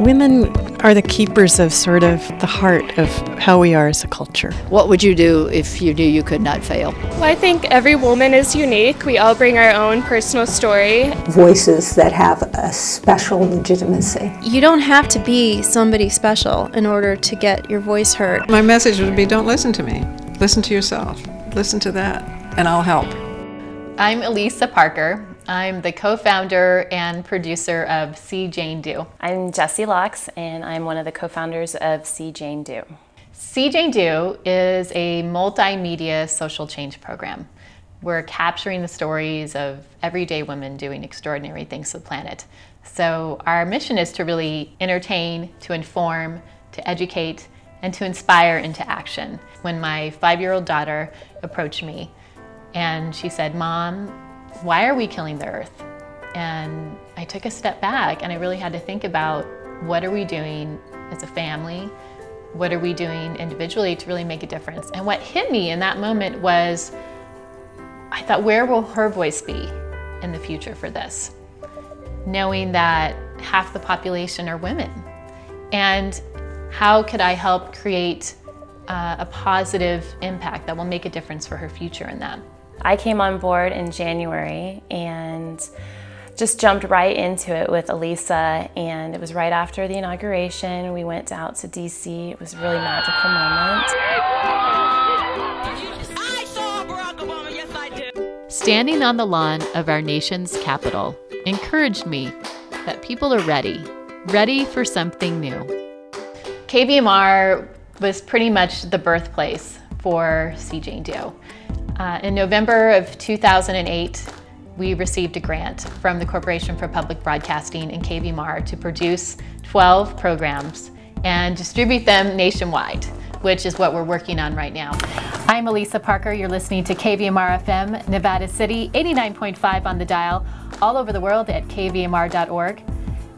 Women are the keepers of sort of the heart of how we are as a culture. What would you do if you knew you could not fail? Well, I think every woman is unique. We all bring our own personal story. Voices that have a special legitimacy. You don't have to be somebody special in order to get your voice heard. My message would be, don't listen to me. Listen to yourself. Listen to that, and I'll help. I'm Elisa Parker. I'm the co-founder and producer of See Jane Do. I'm Jessie Locks, and I'm one of the co-founders of See Jane Do. See Jane Do is a multimedia social change program. We're capturing the stories of everyday women doing extraordinary things for the planet. So our mission is to really entertain, to inform, to educate, and to inspire into action. When my 5-year-old daughter approached me and she said, "Mom, why are we killing the earth?" And I took a step back and I really had to think about, what are we doing as a family? What are we doing individually to really make a difference? And what hit me in that moment was, I thought, where will her voice be in the future for this? Knowing that half the population are women. And how could I help create a positive impact that will make a difference for her future in that? I came on board in January and just jumped right into it with Elisa, and it was right after the inauguration. We went out to DC. It was a really magical moment. I saw Barack Obama, yes I did. Standing on the lawn of our nation's capital encouraged me that people are ready for something new. KVMR was pretty much the birthplace for See Jane Do. In November of 2008, we received a grant from the Corporation for Public Broadcasting and KVMR to produce 12 programs and distribute them nationwide, which is what we're working on right now. I'm Elisa Parker. You're listening to KVMR FM, Nevada City, 89.5 on the dial, all over the world at kvmr.org.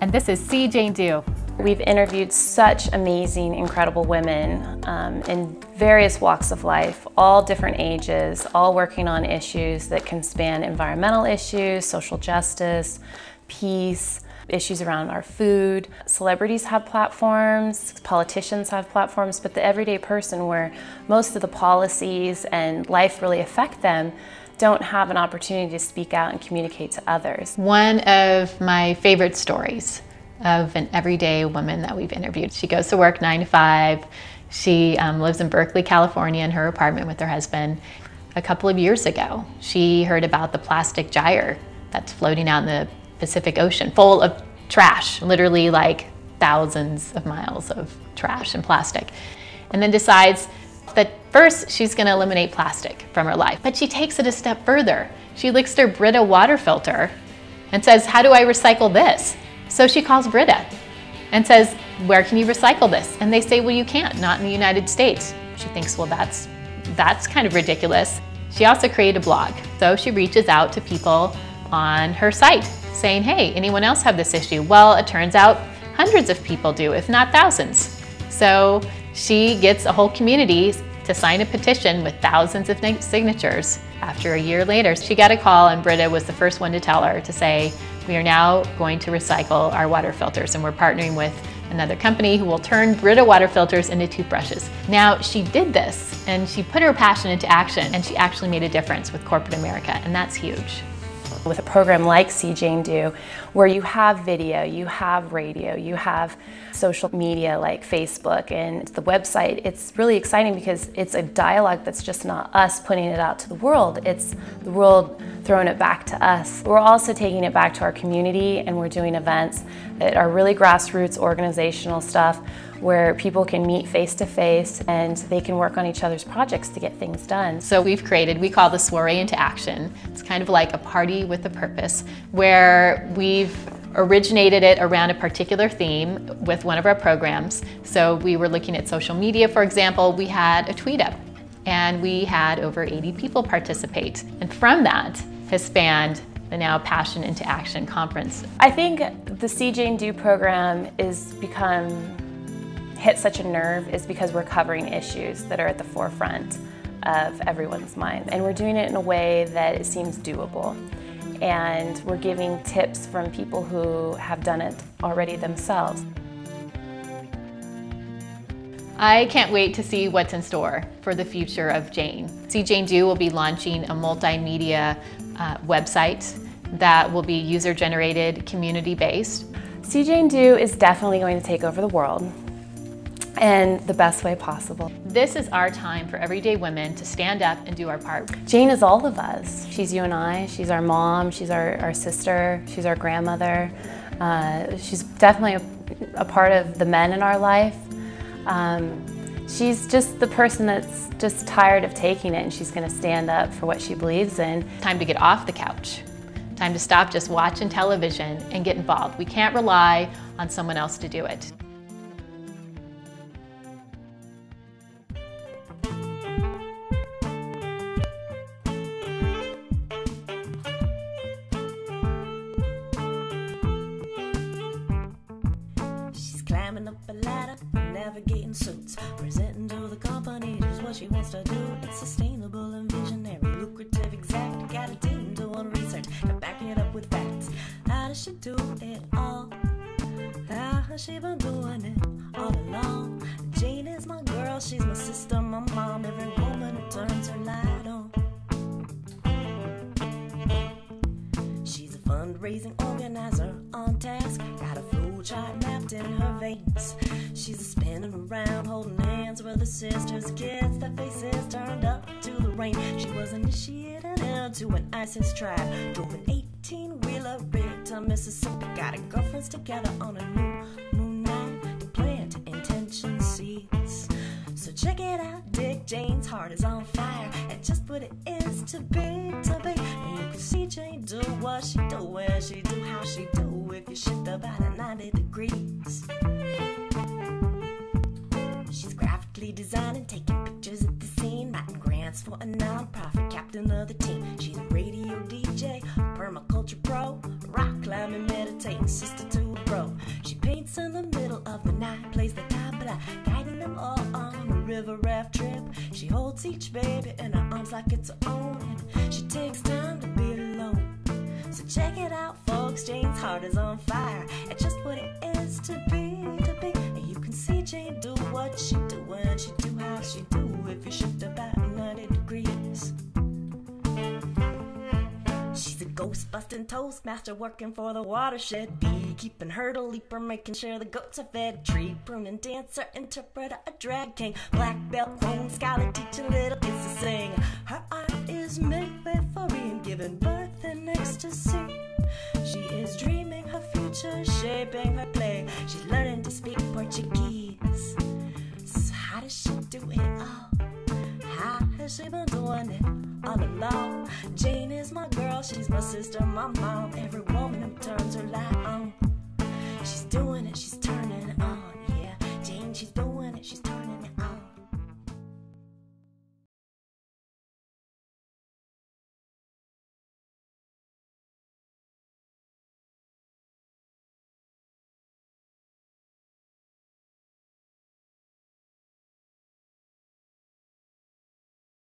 And this is See Jane Do. We've interviewed such amazing, incredible women in various walks of life, all different ages, all working on issues that can span environmental issues, social justice, peace, issues around our food. Celebrities have platforms, politicians have platforms, but the everyday person, where most of the policies and life really affect them, don't have an opportunity to speak out and communicate to others. One of my favorite stories of an everyday woman that we've interviewed. She goes to work 9 to 5. She lives in Berkeley, California in her apartment with her husband. A couple of years ago, she heard about the plastic gyre that's floating out in the Pacific Ocean, full of trash, literally like thousands of miles of trash and plastic. And then decides that first she's gonna eliminate plastic from her life. But she takes it a step further. She looks at her Brita water filter and says, how do I recycle this? So she calls Brita and says, where can you recycle this? And they say, well, you can't, not in the United States. She thinks, well, that's kind of ridiculous. She also created a blog. So she reaches out to people on her site saying, hey, anyone else have this issue? Well, it turns out hundreds of people do, if not thousands. So she gets a whole community to sign a petition with thousands of signatures. After a year later, she got a call, and Brita was the first one to tell her to say, we are now going to recycle our water filters, and we're partnering with another company who will turn Brita water filters into toothbrushes. Now, she did this, and she put her passion into action, and she actually made a difference with corporate America, and that's huge. With a program like See Jane Do, where you have video, you have radio, you have social media like Facebook and the website, it's really exciting because it's a dialogue that's just not us putting it out to the world, it's the world throwing it back to us. We're also taking it back to our community, and we're doing events that are really grassroots organizational stuff where people can meet face to face and they can work on each other's projects to get things done. So we've created, we call the Soiree into Action. It's kind of like a party with a purpose, where we've originated it around a particular theme with one of our programs. So we were looking at social media, for example. We had a tweet up, and we had over 80 people participate. And from that has spanned the now Passion into Action conference. I think the See Jane Do program hit such a nerve is because we're covering issues that are at the forefront of everyone's mind. And we're doing it in a way that it seems doable. And we're giving tips from people who have done it already themselves. I can't wait to see what's in store for the future of Jane. See Jane Do will be launching a multimedia website that will be user-generated, community-based. See Jane Do is definitely going to take over the world in the best way possible. This is our time for everyday women to stand up and do our part. Jane is all of us. She's you and I, she's our mom, she's our sister, she's our grandmother. She's definitely a part of the men in our life. She's just the person that's just tired of taking it, and she's going to stand up for what she believes in. Time to get off the couch. Time to stop just watching television and get involved. We can't rely on someone else to do it. Climbing up a ladder, navigating suits, presenting to the company just what she wants to do. It's sustainable and visionary, lucrative, exact. Got a team doing research and backing it up with facts. How does she do it all? How has she been doing it all along? Jane is my girl, she's my sister, my mom. Every woman who turns her light on. She's a fundraising organizer on task. Got a flow chart mapped in her veins. She's a spinning around, holding hands with her sisters, kids, their faces turned up to the rain. She was initiated into an ISIS tribe, drove an 18-wheeler rig to Mississippi. Got her girlfriends together on a new moon night to plant intention seeds. So check it out, Dick Jane's heart is on fire. It's just what it is to be, to be. And you can see Jane do what she do, where she do, how she do, if you shift about at 90 degrees. She's graphically designing, taking pictures of the scene, writing grants for a non-profit, captain of the team. She's a radio DJ, permaculture pro, rock climbing, meditating, sister to a bro. She paints in the middle of the night, plays the tabla, guiding them all on a river raft trip. She holds each baby in her arms like it's her own, and she takes time to be alone. So check it out, folks, Jane's heart is on fire. It's just what it is to be, to be. And you can see Jane do what she do, and she do how she do, if you shift about 90 degrees. She's a ghost-busting toastmaster working for the watershed. Beekeeping, hurdle leaper, making sure the goats are fed. Tree pruning, dancer, interpreter, a drag king. Black belt, chrome scholar, teaching little kids to sing. Her art is midwifery and giving birth in ecstasy. She is dreaming her future, shaping her play. She's learning to speak Portuguese. So how does she do it all? How has she been doing it all along? Jane is my girl, she's my sister, my mom. Every woman who turns her light on. She's doing it, she's turning